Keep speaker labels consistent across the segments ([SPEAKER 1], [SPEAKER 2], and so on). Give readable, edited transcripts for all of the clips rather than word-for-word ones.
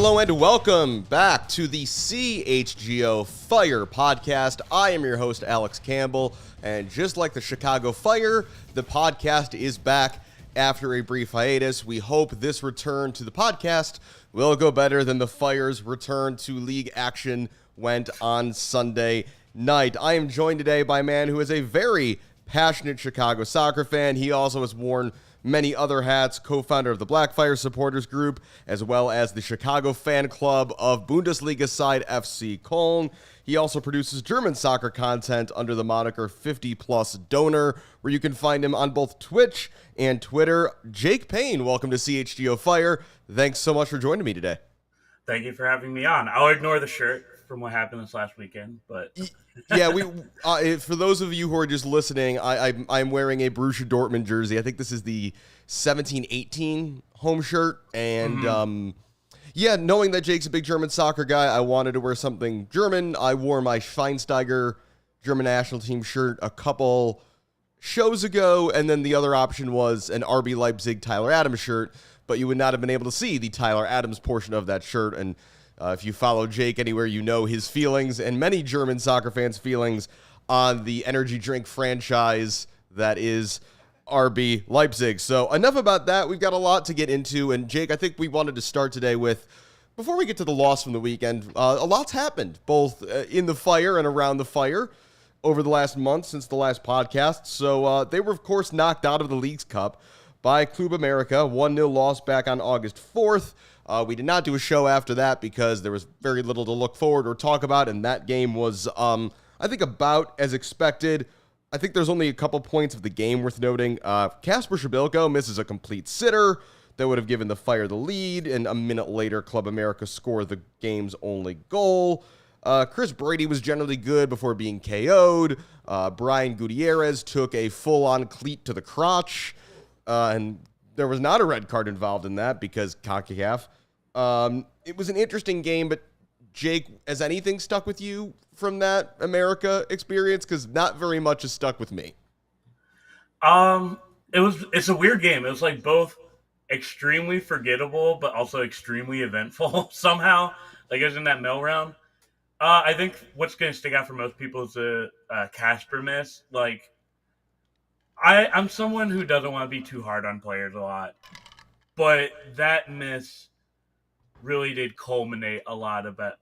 [SPEAKER 1] Hello and welcome back to the CHGO Fire Podcast. I am your host, Alex Campbell, and just like the Chicago Fire, the podcast is back after a brief hiatus. We hope this return to the podcast will go better than the Fire's return to league action went on Sunday night. I am joined today by a man who is a very passionate Chicago soccer fan. He also has worn many other hats, co-founder of the Black Fire Supporters Group, as well as the Chicago fan club of Bundesliga side FC Köln. He also produces German soccer content under the moniker 50 Plus Donor, where you can find him on both Twitch and Twitter. Jake Payne, welcome to CHGO Fire. Thanks so much for joining me today.
[SPEAKER 2] Thank you for having me on. I'll ignore the shirt from what happened this last weekend, but
[SPEAKER 1] yeah, we for those of you who are just listening, I'm wearing a Borussia Dortmund jersey. I think this is the 17-18 home shirt, and yeah, knowing that Jake's a big German soccer guy, I wanted to wear something German. I wore my Schweinsteiger German national team shirt a couple shows ago, and then the other option was an RB Leipzig Tyler Adams shirt, but you would not have been able to see the Tyler Adams portion of that shirt, and if you follow Jake anywhere, you know his feelings and many German soccer fans' feelings on the energy drink franchise that is RB Leipzig. So enough about that. We've got a lot to get into. And Jake, I think we wanted to start today with, before we get to the loss from the weekend, a lot's happened, both in the Fire and around the Fire over the last month since the last podcast. So they were, of course, knocked out of the Leagues Cup by Club America, 1-0 loss back on August 4th. We did not do a show after that because there was very little to look forward or talk about, and that game was, I think, about as expected. I think there's only a couple points of the game worth noting. Kacper Przybyłko misses a complete sitter that would have given the Fire the lead, and a minute later, Club America scored the game's only goal. Chris Brady was generally good before being KO'd. Brian Gutierrez took a full-on cleat to the crotch, and there was not a red card involved in that because CONCACAF. It was an interesting game, but Jake, has anything stuck with you from that America experience? Because not very much has stuck with me.
[SPEAKER 2] It's a weird game. It was like both extremely forgettable, but also extremely eventful somehow. Like it was in that middle round. I think what's going to stick out for most people is the Kacper miss. Like, I'm someone who doesn't want to be too hard on players a lot, but that miss really did culminate a lot of it.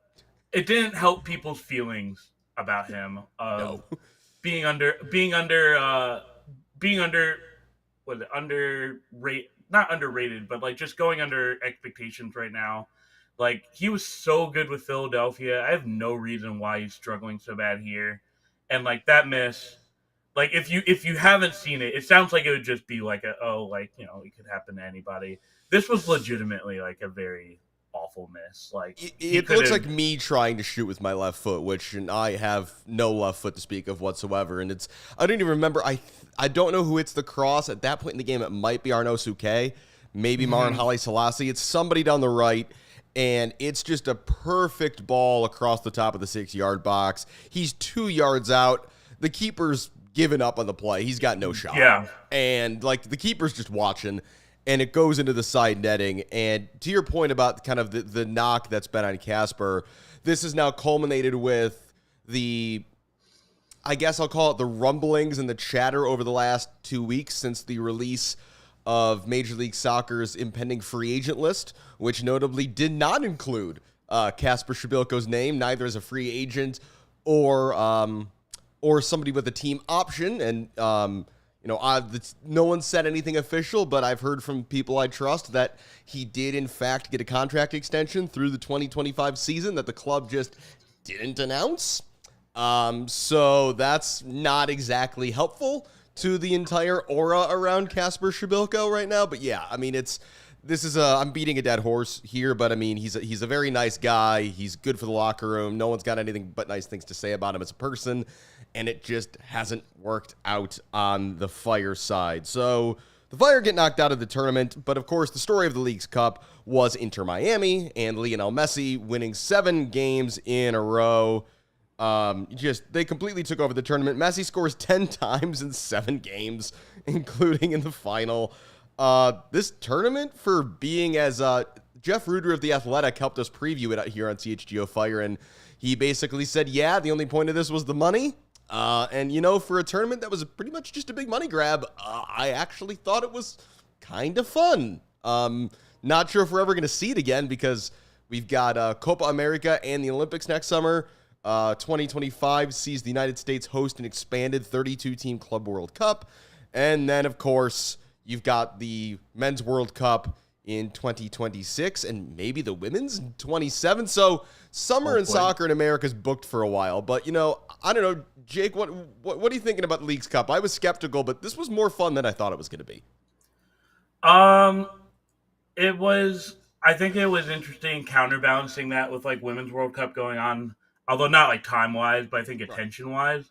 [SPEAKER 2] It didn't help people's feelings about him.
[SPEAKER 1] No.
[SPEAKER 2] Being not underrated, but like just going under expectations right now. Like he was so good with Philadelphia. I have no reason why he's struggling so bad here. And like that miss, like if you haven't seen it, it sounds like it would just be like it could happen to anybody. This was legitimately like a very awful miss. Like
[SPEAKER 1] it looks like me trying to shoot with my left foot, which I have no left foot to speak of whatsoever. And I don't even remember. I don't know who hits the cross at that point in the game. It might be Arnaud Souquet, maybe Maran Haile Selassie. It's somebody down the right. And it's just a perfect ball across the top of the 6-yard box. He's 2 yards out. The keeper's given up on the play. He's got no shot.
[SPEAKER 2] Yeah.
[SPEAKER 1] And like the keeper's just watching, and it goes into the side netting. And to your point about kind of the knock that's been on Kacper, this is now culminated with I guess I'll call it the rumblings and the chatter over the last 2 weeks since the release of Major League Soccer's impending free agent list, which notably did not include Kacper Przybyłko's name, neither as a free agent or somebody with a team option. And no one said anything official, but I've heard from people I trust that he did in fact get a contract extension through the 2025 season that the club just didn't announce. So that's not exactly helpful to the entire aura around Kacper Przybyłko right now. But yeah, I mean, I'm beating a dead horse here, but I mean, he's a very nice guy. He's good for the locker room. No one's got anything but nice things to say about him as a person, and it just hasn't worked out on the Fire side. So the Fire get knocked out of the tournament, but of course, the story of the Leagues Cup was Inter Miami and Lionel Messi winning 7 games in a row. They completely took over the tournament. Messi scores 10 times in 7 games, including in the final. This tournament, for being as Jeff Ruder of The Athletic helped us preview it here on CHGO Fire, and he basically said, yeah, the only point of this was the money. And, for a tournament that was pretty much just a big money grab, I actually thought it was kind of fun. Not sure if we're ever going to see it again because we've got Copa America and the Olympics next summer. 2025 sees the United States host an expanded 32-team Club World Cup. And then, of course, you've got the Men's World Cup in 2026 and maybe the Women's in 27. So summer in soccer in America is booked for a while. But, I don't know, Jake, what are you thinking about the Leagues Cup? I was skeptical, but this was more fun than I thought it was going to be.
[SPEAKER 2] I think it was interesting counterbalancing that with like Women's World Cup going on, although not like time wise, but I think attention wise.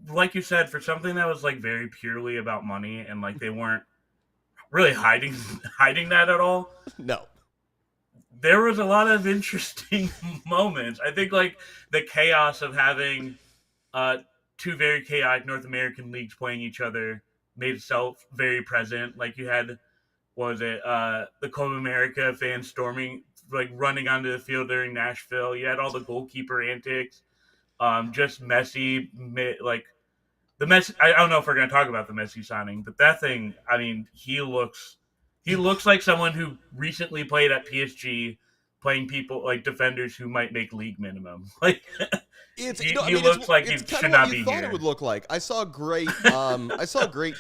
[SPEAKER 2] Like you said, for something that was like very purely about money and like they weren't really hiding that at all.
[SPEAKER 1] No.
[SPEAKER 2] There was a lot of interesting moments. I think like the chaos of having two very chaotic North American leagues playing each other made itself very present. Like you had, the Copa America fans storming, like running onto the field during Nashville. You had all the goalkeeper antics. Just Messi, like the Messi. I don't know if we're going to talk about the Messi signing, but that thing. I mean, he looks like someone who recently played at PSG, playing people like defenders who might make league minimum. Like he looks like he should not be here.
[SPEAKER 1] Thought it would look like. I saw a great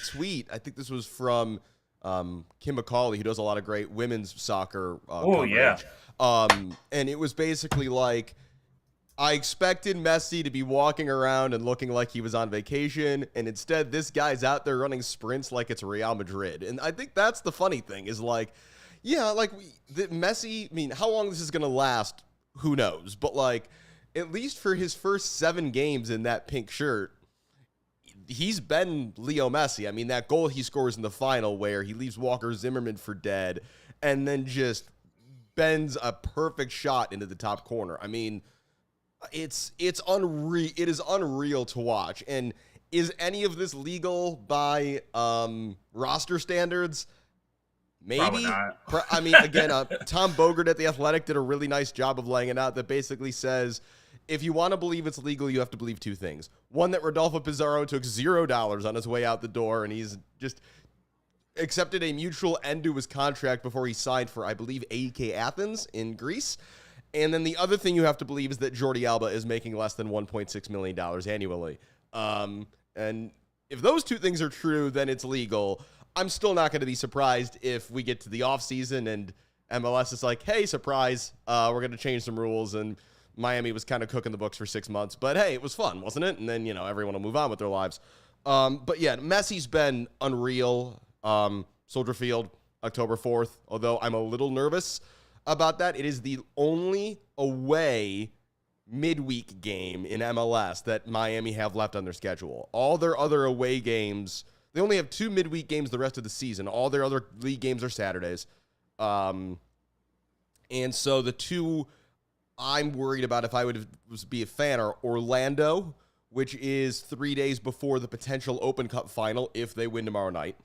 [SPEAKER 1] tweet. I think this was from Kim McCauley, who does a lot of great women's soccer. Coverage. And it was basically like, I expected Messi to be walking around and looking like he was on vacation, and instead this guy's out there running sprints like it's Real Madrid. And I think that's the funny thing is like, yeah, like Messi, I mean, how long this is going to last, who knows? But like, at least for his first 7 games in that pink shirt, he's been Leo Messi. I mean, that goal he scores in the final where he leaves Walker Zimmerman for dead and then just bends a perfect shot into the top corner. I mean, it's unreal. It is unreal to watch. And is any of this legal by roster standards? Maybe. I mean, again, Tom Bogert at The Athletic did a really nice job of laying it out that basically says, if you want to believe it's legal, you have to believe 2 things. One, that Rodolfo Pizarro took $0 on his way out the door, and he's just accepted a mutual end to his contract before he signed for, I believe, AEK Athens in Greece. And then the other thing you have to believe is that Jordi Alba is making less than $1.6 million annually. And if those 2 things are true, then it's legal. I'm still not going to be surprised if we get to the offseason and MLS is like, hey, surprise, we're going to change some rules. And Miami was kind of cooking the books for 6 months. But, hey, it was fun, wasn't it? And then, everyone will move on with their lives. But, yeah, Messi's been unreal. Soldier Field, October 4th, although I'm a little nervous about that. It is the only away midweek game in MLS that Miami have left on their schedule. All their other away games, they only have 2 midweek games the rest of the season. All their other league games are Saturdays. And so the 2 I'm worried about if I would be a fan are Orlando, which is 3 days before the potential Open Cup final if they win tomorrow night.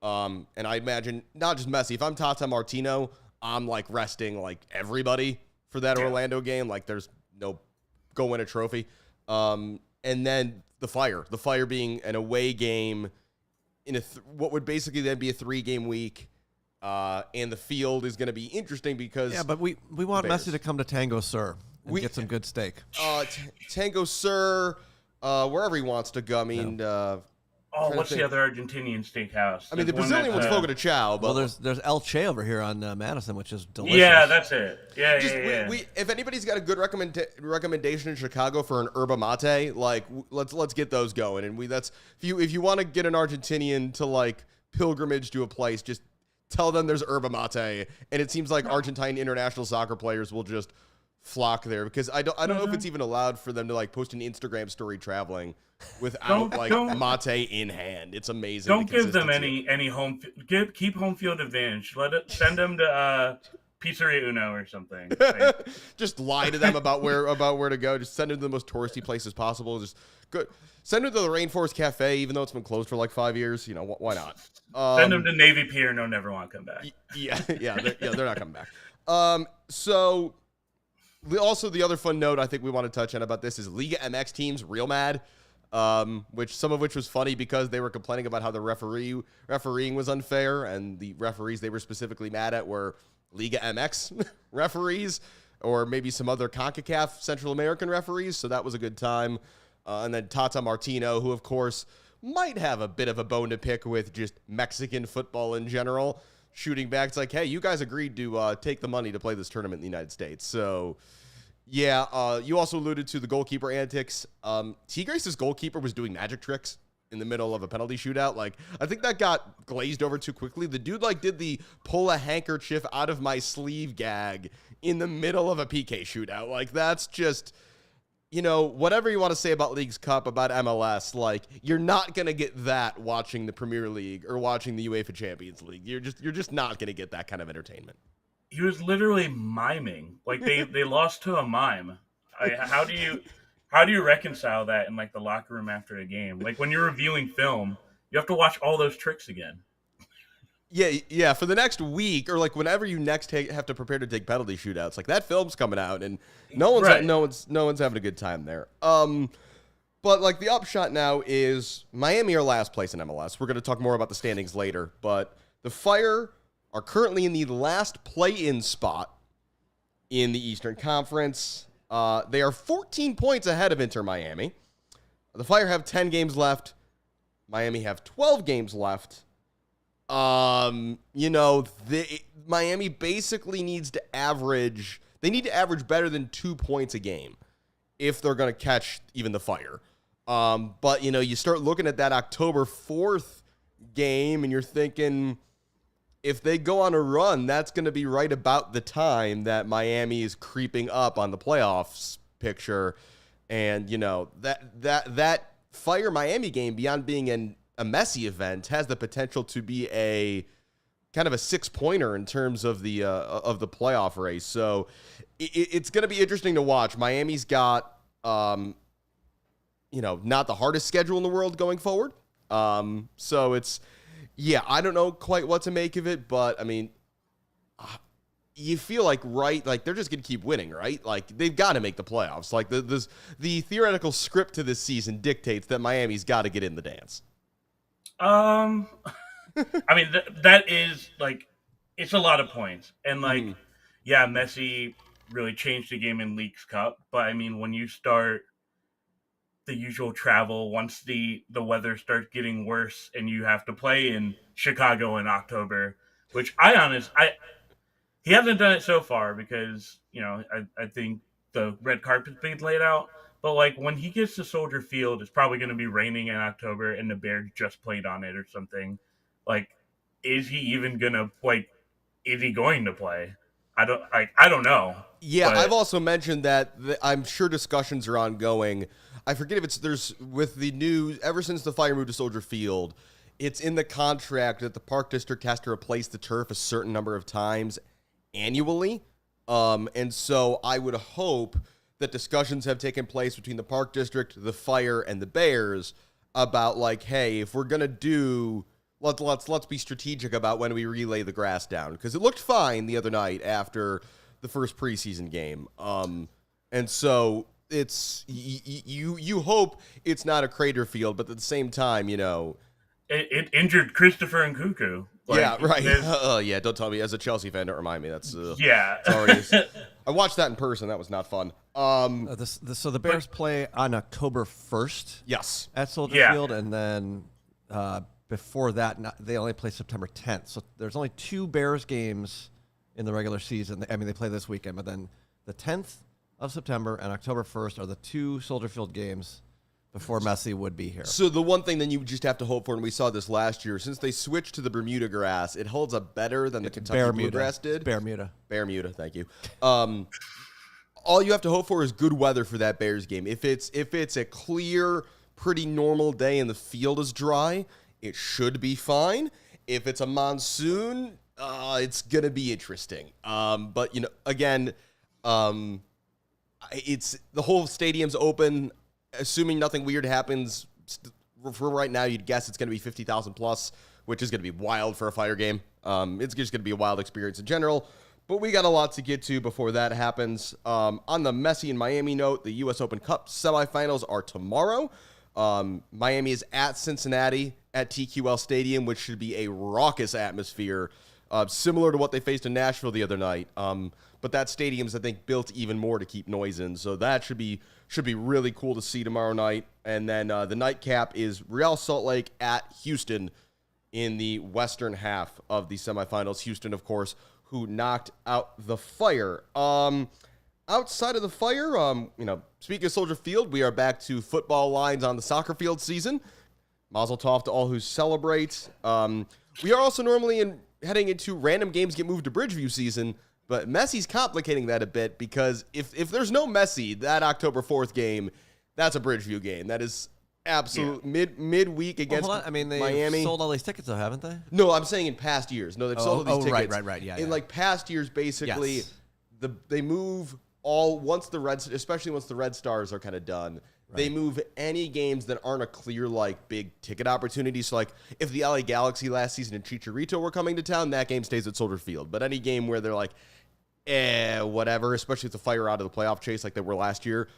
[SPEAKER 1] And I imagine not just Messi. If I'm Tata Martino, I'm like resting like everybody for that Orlando game. Like there's no go win a trophy. And then the Fire being an away game in what would basically then be a 3-game week. And the field is going to be interesting because
[SPEAKER 3] but we want Messi to come to Tango Sur and get some good steak.
[SPEAKER 1] Tango Sur, wherever he wants to go. I mean,
[SPEAKER 2] what's the other Argentinian steakhouse?
[SPEAKER 1] I mean, the Brazilian one's Fogo de Chao. But
[SPEAKER 3] well, there's El Che over here on Madison, which is delicious.
[SPEAKER 2] Yeah, that's it. Yeah.
[SPEAKER 1] If anybody's got a good recommendation in Chicago for an yerba mate, like let's get those going. And if you want to get an Argentinian to like pilgrimage to a place, just tell them there's yerba mate. And it seems like Argentine international soccer players will just flock there because I don't know if it's even allowed for them to like post an Instagram story traveling without mate in hand. It's amazing.
[SPEAKER 2] Don't give them any home. Keep home field advantage. Send them to Pizzeria Uno or something.
[SPEAKER 1] Just lie to them about where to go. Just send them to the most touristy places possible. Just go. Send them to the Rainforest Cafe, even though it's been closed for like 5 years. You know, why not?
[SPEAKER 2] Send them to Navy Pier and they'll never want to come back.
[SPEAKER 1] They're not coming back. So also the other fun note I think we want to touch on about this is Liga MX teams real mad. Which some of which was funny because they were complaining about how the refereeing was unfair, and the referees they were specifically mad at were Liga MX referees or maybe some other CONCACAF Central American referees. So that was a good time. And then Tata Martino, who of course might have a bit of a bone to pick with just Mexican football in general, shooting back. It's like, hey, you guys agreed to take the money to play this tournament in the United States. So yeah, you also alluded to the goalkeeper antics. Tigres' goalkeeper was doing magic tricks in the middle of a penalty shootout. Like, I think that got glazed over too quickly. The dude, like, did the pull a handkerchief out of my sleeve gag in the middle of a PK shootout. Like, that's just, you know, whatever you want to say about Leagues Cup, about MLS, like, you're not going to get that watching the Premier League or watching the UEFA Champions League. You're just not going to get that kind of entertainment.
[SPEAKER 2] He was literally miming. Like, they lost to a mime. How do you reconcile that in, like, the locker room after a game? Like, when you're reviewing film, you have to watch all those tricks again.
[SPEAKER 1] Yeah. For the next week, or like whenever you next have to prepare to take penalty shootouts, like that film's coming out, and no one's having a good time there. But like the upshot now is Miami are last place in MLS. We're going to talk more about the standings later, but the Fire are currently in the last play-in spot in the Eastern Conference. They are 14 points ahead of Inter Miami. The Fire have 10 games left. Miami have 12 games left. Miami basically needs to average. They need to average better than 2 points a game if they're going to catch even the Fire. But you start looking at that October 4th game, and you're thinking, if they go on a run, that's going to be right about the time that Miami is creeping up on the playoffs picture. And, that Fire Miami game, beyond being a messy event, has the potential to be a kind of a 6-pointer in terms of the playoff race. So it's going to be interesting to watch. Miami's got, not the hardest schedule in the world going forward. So it's, I don't know quite what to make of it, but I mean, you feel like, right, like they're just going to keep winning, right? Like they've got to make the playoffs. Like the theoretical script to this season dictates that Miami's got to get in the dance.
[SPEAKER 2] I mean, that is like, it's a lot of points, and like, Messi really changed the game in Leagues Cup. But I mean, when you start the usual travel, once the weather starts getting worse and you have to play in Chicago in October, which he hasn't done it so far because, I think the red carpet's being laid out. But like when he gets to Soldier Field, it's probably going to be raining in October and the Bears just played on it or something. Like, is he even going to is he going to play? I don't know.
[SPEAKER 1] Yeah, but I've also mentioned that I'm sure discussions are ongoing. I forget if there's with the news, ever since the Fire moved to Soldier Field, it's in the contract that the Park District has to replace the turf a certain number of times annually. And so I would hope that discussions have taken place between the Park District, the Fire, and the Bears about like, hey, if we're gonna do, let's be strategic about when we relay the grass down, because it looked fine the other night after the first preseason game. And so it's you hope it's not a crater field, but at the same time,
[SPEAKER 2] it injured Christopher and Cuckoo.
[SPEAKER 1] Yeah, right. Don't tell me. As a Chelsea fan, don't remind me. That's I watched that in person. That was not fun.
[SPEAKER 3] So the Bears play on October 1st.
[SPEAKER 1] Yes,
[SPEAKER 3] at Soldier Field, and then before that, they only play September 10th. So there's only 2 Bears games in the regular season. I mean, they play this weekend, but then the 10th of September and October 1st are the 2 Soldier Field games before Messi would be here.
[SPEAKER 1] So the one thing then you just have to hope for, and we saw this last year, since they switched to the Bermuda grass, it holds up better than the Kentucky bluegrass did.
[SPEAKER 3] Bermuda,
[SPEAKER 1] thank you. All you have to hope for is good weather for that Bears game. If it's a clear, pretty normal day and the field is dry, it should be fine. If it's a monsoon, it's going to be interesting. But, again, it's the whole stadium's open. Assuming nothing weird happens, for right now, you'd guess it's going to be 50,000 plus, which is going to be wild for a Fire game. It's just going to be a wild experience in general. But we got a lot to get to before that happens. On the Messi and Miami note, the U.S. Open Cup semifinals are tomorrow. Miami is at Cincinnati at TQL Stadium, which should be a raucous atmosphere, similar to what they faced in Nashville the other night. But that stadium's, I think, built even more to keep noise in. So that should be really cool to see tomorrow night. And then the nightcap is Real Salt Lake at Houston in the western half of the semifinals. Houston, of course, who knocked out the Fire. Outside of the Fire, speaking of Soldier Field, we are back to football lines on the soccer field season. Mazel tov to all who celebrate. We are also normally heading into random games get moved to Bridgeview season, but Messi's complicating that a bit because if there's no Messi, that October 4th game, that's a Bridgeview game. That is absolute midweek against Miami.
[SPEAKER 3] They've sold all these tickets, though, haven't they?
[SPEAKER 1] No, I'm saying in past years. No, they've sold all these tickets.
[SPEAKER 3] Right. Yeah.
[SPEAKER 1] In like past years, basically, they move especially once the Red Stars are kind of done. Right. They move any games that aren't a clear big ticket opportunity. So if the LA Galaxy last season and Chicharito were coming to town, that game stays at Soldier Field. But any game where they're whatever, especially if the Fire out of the playoff chase like they were last year,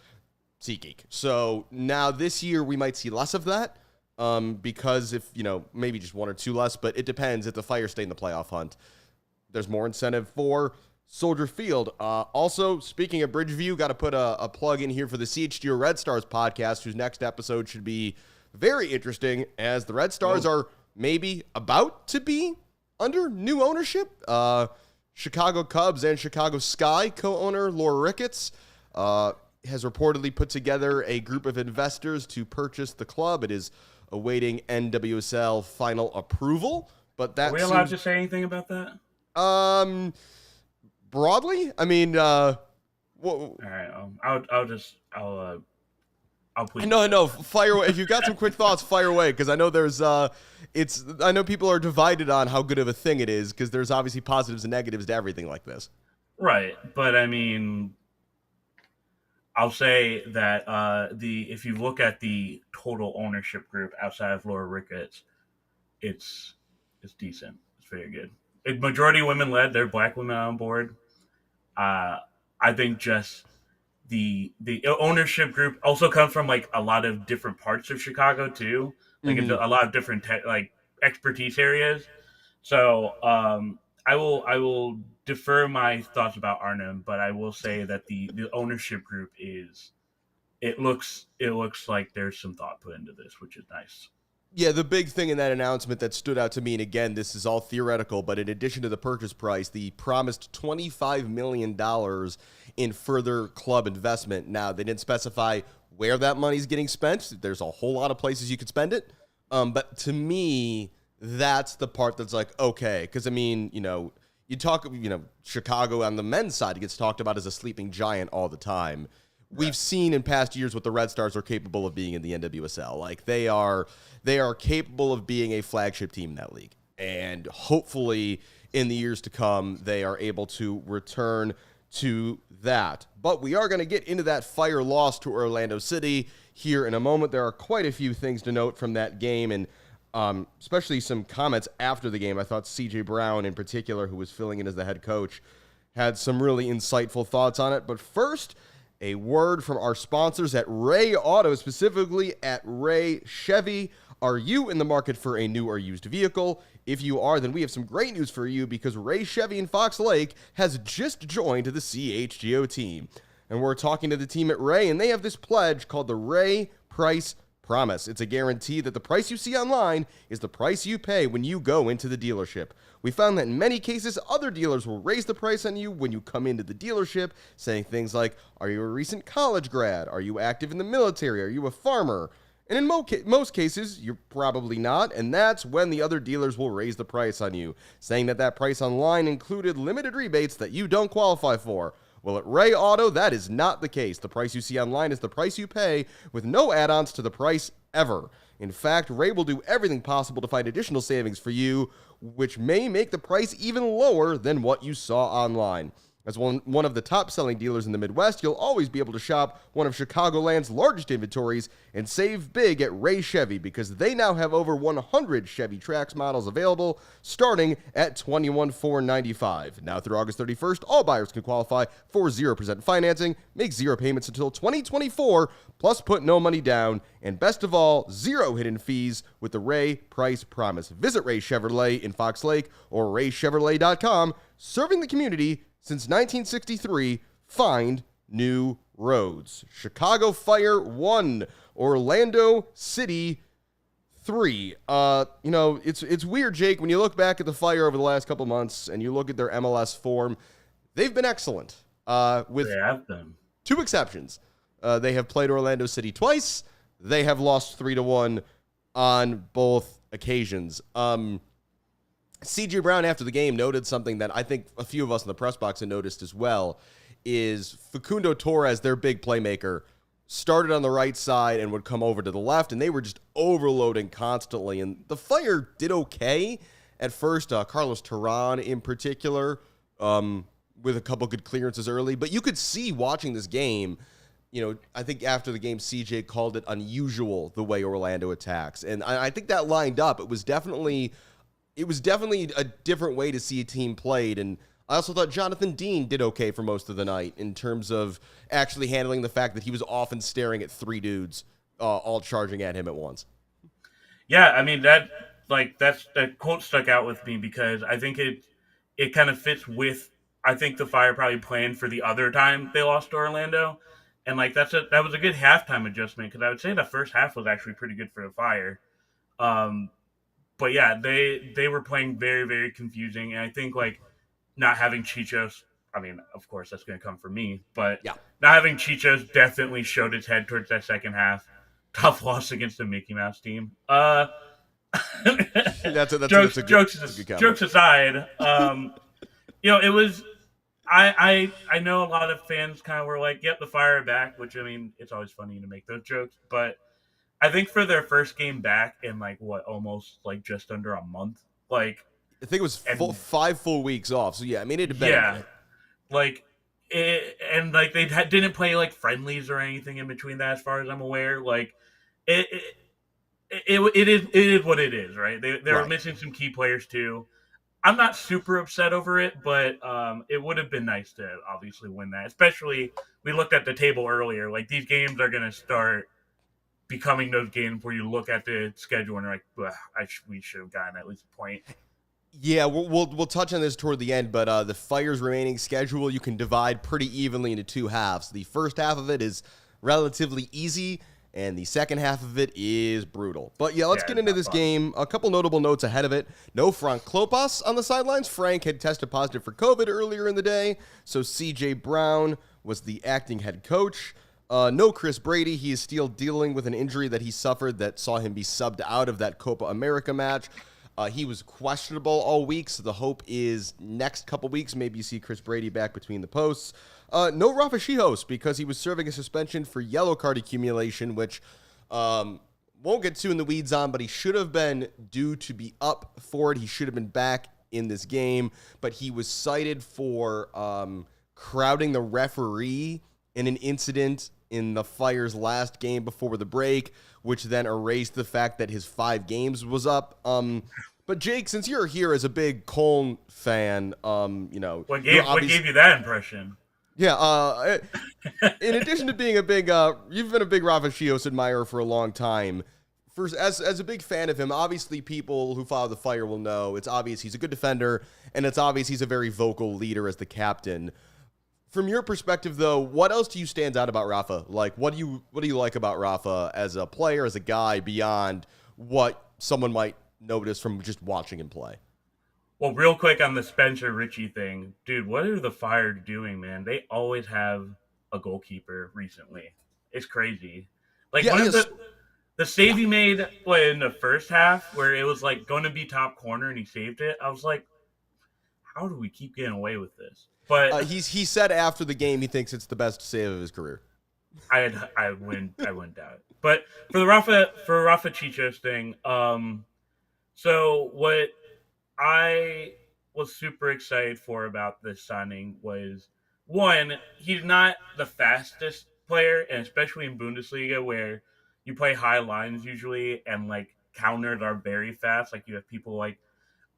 [SPEAKER 1] SeatGeek. So now this year we might see less of that because if, maybe just one or two less, but it depends. If the Fire stay in the playoff hunt, there's more incentive for Soldier Field. Also, speaking of Bridgeview, got to put a plug in here for the CHGO Red Stars podcast, whose next episode should be very interesting as the Red Stars are maybe about to be under new ownership. Chicago Cubs and Chicago Sky co-owner Laura Ricketts has reportedly put together a group of investors to purchase the club. It is awaiting NWSL final approval. But that
[SPEAKER 2] are we allowed to say anything about that?
[SPEAKER 1] Broadly,
[SPEAKER 2] all right. I'll please.
[SPEAKER 1] No, fire away. If you've got some quick thoughts, fire away, because I know there's I know people are divided on how good of a thing it is, because there's obviously positives and negatives to everything like this.
[SPEAKER 2] Right, but I'll say that if you look at the total ownership group outside of Laura Ricketts, it's decent. It's very good. Majority women led. They're black women on board. I think just the ownership group also comes from a lot of different parts of Chicago too. It's a lot of different expertise areas. So I will defer my thoughts about Arnhem, but I will say that the ownership group it looks like there's some thought put into this, which is nice.
[SPEAKER 1] Yeah, the big thing in that announcement that stood out to me, and again, this is all theoretical, but in addition to the purchase price, the promised $25 million in further club investment. Now, they didn't specify where that money's getting spent. There's a whole lot of places you could spend it. But to me, that's the part that's okay. Because, you talk, Chicago on the men's side gets talked about as a sleeping giant all the time. We've seen in past years what the Red Stars are capable of being in the NWSL. They are capable of being a flagship team in that league. And hopefully in the years to come, they are able to return to that. But we are going to get into that Fire loss to Orlando City here in a moment. There are quite a few things to note from that game, and especially some comments after the game. I thought CJ Brown in particular, who was filling in as the head coach, had some really insightful thoughts on it. But first, a word from our sponsors at Ray Auto, specifically at Ray Chevy. Are you in the market for a new or used vehicle? If you are, then we have some great news for you, because Ray Chevy in Fox Lake has just joined the CHGO team. And we're talking to the team at Ray, and they have this pledge called the Ray Price Promise. It's a guarantee that the price you see online is the price you pay when you go into the dealership. We found that in many cases, other dealers will raise the price on you when you come into the dealership, saying things like, are you a recent college grad? Are you active in the military? Are you a farmer? And in most cases, you're probably not, and that's when the other dealers will raise the price on you, saying that price online included limited rebates that you don't qualify for. Well, at Ray Auto, that is not the case. The price you see online is the price you pay, with no add-ons to the price ever. In fact, Ray will do everything possible to find additional savings for you which may make the price even lower than what you saw online. As one of the top-selling dealers in the Midwest, you'll always be able to shop one of Chicagoland's largest inventories and save big at Ray Chevy, because they now have over 100 Chevy Trax models available, starting at $21,495. Now through August 31st, all buyers can qualify for 0% financing, make 0 payments until 2024, plus put no money down, and best of all, 0 hidden fees with the Ray Price Promise. Visit Ray Chevrolet in Fox Lake or raychevrolet.com, serving the community since 1963. Find new roads. Chicago Fire 1, Orlando City 3. It's weird, Jake, when you look back at the Fire over the last couple months and you look at their MLS form, they've been excellent. With
[SPEAKER 2] They have been.
[SPEAKER 1] 2 exceptions. They have played Orlando City twice. They have lost 3-1 on both occasions. CJ Brown, after the game, noted something that I think a few of us in the press box had noticed as well, is Facundo Torres, their big playmaker, started on the right side and would come over to the left, and they were just overloading constantly. And the Fire did okay at first, Carlos Terran in particular, with a couple good clearances early. But you could see watching this game, I think after the game, CJ called it unusual the way Orlando attacks. And I think that lined up. It was definitely a different way to see a team played. And I also thought Jonathan Dean did okay for most of the night in terms of actually handling the fact that he was often staring at 3 dudes all charging at him at once.
[SPEAKER 2] Yeah, I mean, that quote stuck out with me because I think it kind of fits with, I think the Fire probably planned for the other time they lost to Orlando. And that was a good halftime adjustment, because I would say the first half was actually pretty good for the Fire. But yeah, they were playing very, very confusing. And I think not having Chichos, I mean, of course that's going to come from me, but
[SPEAKER 1] yeah,
[SPEAKER 2] not having Chichos definitely showed its head towards that second half. Tough loss against the Mickey Mouse team. Jokes aside, it was. I know a lot of fans kind of were like, "Yep, the Fire are back," which, I mean, it's always funny to make those jokes, but I think for their first game back in almost just under a month, I
[SPEAKER 1] think it was 5 full weeks off. So yeah, I mean, it had been
[SPEAKER 2] they didn't play friendlies or anything in between that, as far as I'm aware. It is what it is, right? They were missing some key players too. I'm not super upset over it, but it would have been nice to obviously win that. Especially, we looked at the table earlier. These games are going to start becoming those games where you look at the schedule and you're like, we should have gotten at least a point.
[SPEAKER 1] Yeah, we'll touch on this toward the end, but the Fire's remaining schedule you can divide pretty evenly into 2 halves. The first half of it is relatively easy, and the second half of it is brutal. But yeah, let's get into this game. A couple notable notes ahead of it. No Frank Klopas on the sidelines. Frank had tested positive for COVID earlier in the day, so CJ Brown was the acting head coach. No Chris Brady. He is still dealing with an injury that he suffered that saw him be subbed out of that Copa America match. He was questionable all week, so the hope is next couple weeks, maybe you see Chris Brady back between the posts. No Rafa Schihos, because he was serving a suspension for yellow card accumulation, which won't get too in the weeds on, but he should have been due to be up for it. He should have been back in this game, but he was cited for crowding the referee in an incident in the Fire's last game before the break, which then erased the fact that his 5 games was up. But Jake, since you're here as a big Cologne fan,
[SPEAKER 2] what gave you that impression?
[SPEAKER 1] Yeah, in addition to being a big, you've been a big Rafa Schihos admirer for a long time. As a big fan of him, obviously people who follow the Fire will know it's obvious he's a good defender, and it's obvious he's a very vocal leader as the captain. From your perspective, though, what else do you stand out about Rafa? What do you like about Rafa as a player, as a guy, beyond what someone might notice from just watching him play?
[SPEAKER 2] Well, real quick on the Spencer Richie thing, dude, what are the Fire doing, man? They always have a goalkeeper recently. It's crazy. The save he made in the first half, where it was going to be top corner and he saved it. I was like, how do we keep getting away with this? But
[SPEAKER 1] he said after the game he thinks it's the best save of his career.
[SPEAKER 2] I wouldn't doubt it. But for the Rafa Chichos thing, so what I was super excited for about this signing was one, he's not the fastest player, and especially in Bundesliga where you play high lines usually and like counters are very fast. Like you have people like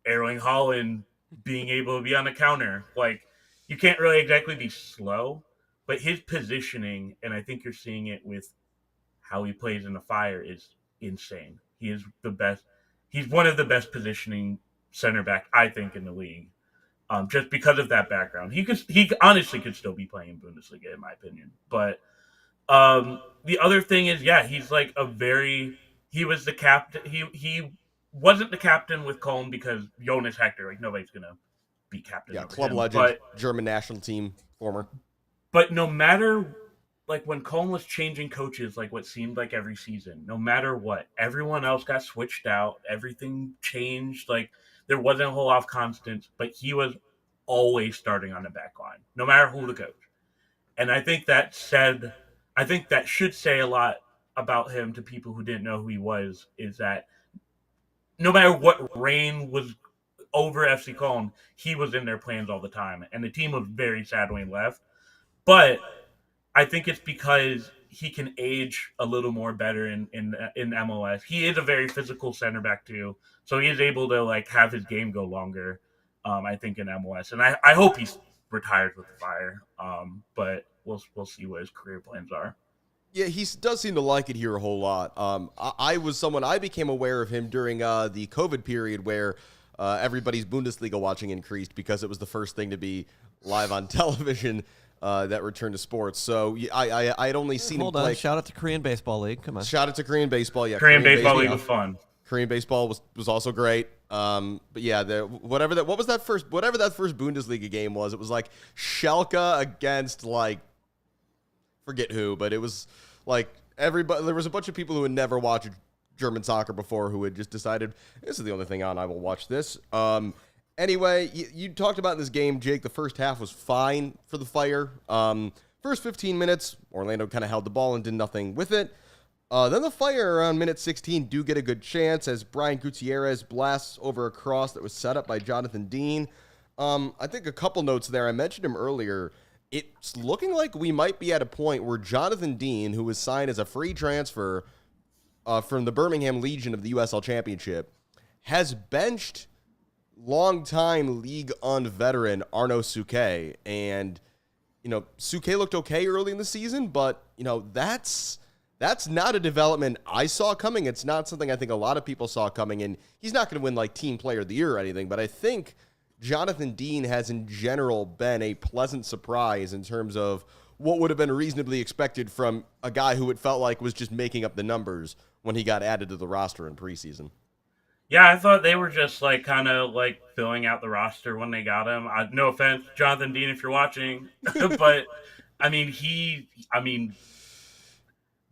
[SPEAKER 2] Erling Haaland being able to be on the counter. Like you can't really exactly be slow, but his positioning, and I think you're seeing it with how he plays in the Fire, is insane. He is the best. He's one of the best positioning center back I think in the league. Just because of that background, he honestly could still be playing Bundesliga in my opinion. But the other thing is, yeah, he's like a very he was the captain. He wasn't the captain with Cologne because Jonas Hector, like nobody's gonna be captain
[SPEAKER 1] Yeah,
[SPEAKER 2] over
[SPEAKER 1] club
[SPEAKER 2] him.
[SPEAKER 1] legend, German national team former.
[SPEAKER 2] But no matter like when Cologne was changing coaches, like what seemed like every season, no matter what, everyone else got switched out. Everything changed. Like there wasn't a whole lot of constants, but he was always starting on the back line, no matter who the coach. And I think that should say a lot about him to people who didn't know who he was, is that no matter what reign was over FC Cologne, he was in their plans all the time. And the team was very sad when he left. But I think it's because he can age a little more better in MLS. He is a very physical center back too, so he is able to like have his game go longer. I think in MLS, and I hope he's retired with the Fire. But we'll see what his career plans are.
[SPEAKER 1] Yeah, he does seem to like it here a whole lot. I became aware of him during the COVID period where everybody's Bundesliga watching increased because it was the first thing to be live on television that returned to sports. So I had only seen him play.
[SPEAKER 3] Hold on, shout out to Korean Baseball League. Come on.
[SPEAKER 1] Shout out to Korean Baseball. Yeah,
[SPEAKER 2] Korean Baseball League was fun.
[SPEAKER 1] Korean Baseball was also great. But yeah, whatever that first Bundesliga game was, it was like Schalke against like forget who, but it was like everybody. There was a bunch of people who had never watched German soccer before who had just decided this is the only thing on. I will watch this. Anyway, you talked about in this game, Jake. The first half was fine for the Fire. First 15 minutes, Orlando kind of held the ball and did nothing with it. Then the Fire around minute 16 do get a good chance as Brian Gutierrez blasts over a cross that was set up by Jonathan Dean. I think a couple notes there. I mentioned him earlier. It's looking like we might be at a point where Jonathan Dean, who was signed as a free transfer from the Birmingham Legion of the USL Championship, has benched longtime League One veteran Arnaud Souquet. And, Souquet looked okay early in the season, but, that's not a development I saw coming. It's not something I think a lot of people saw coming. And he's not going to win, like, Team Player of the Year or anything, but I think Jonathan Dean has in general been a pleasant surprise in terms of what would have been reasonably expected from a guy who it felt like was just making up the numbers when he got added to the roster in preseason.
[SPEAKER 2] Yeah, I thought they were just like kind of like filling out the roster when they got him. No offense, Jonathan Dean, if you're watching, but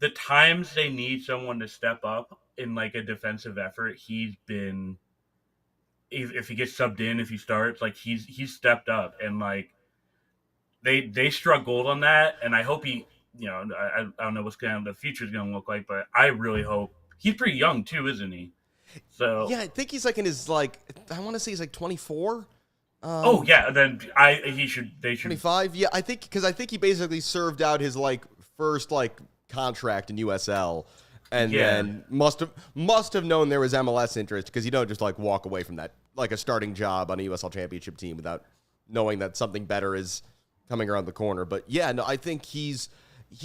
[SPEAKER 2] the times they need someone to step up in like a defensive effort, he's been. If he gets subbed in, if he starts, like he's stepped up, and like they struck gold on that, and I hope he, I don't know what's the future's gonna look like, but I really hope he's pretty young too, isn't he? So
[SPEAKER 1] yeah, I think he's like in his I want to say he's like 24.
[SPEAKER 2] Then they should
[SPEAKER 1] 25. Yeah, I think he basically served out his first contract in USL. And then must have known there was MLS interest because you don't just walk away from that a starting job on a USL Championship team without knowing that something better is coming around the corner. But yeah, no, I think he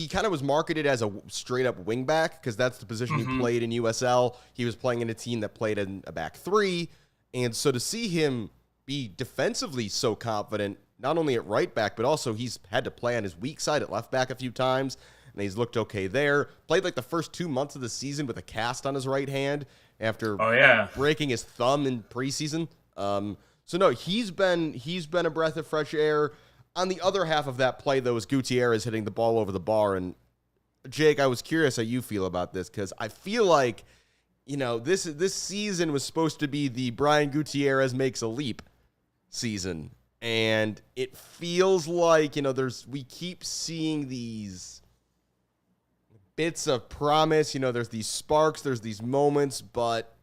[SPEAKER 1] kind of was marketed as a straight up wing back because that's the position he played in USL. He was playing in a team that played in a back three, and so to see him be defensively so confident, not only at right back but also he's had to play on his weak side at left back a few times. And he's looked okay there. Played the first 2 months of the season with a cast on his right hand after breaking his thumb in preseason. So no, he's been a breath of fresh air. On the other half of that play, though, is Gutierrez hitting the ball over the bar. And Jake, I was curious how you feel about this because I feel like this season was supposed to be the Brian Gutierrez makes a leap season, and it feels like we keep seeing these bits of promise. There's these sparks, there's these moments, but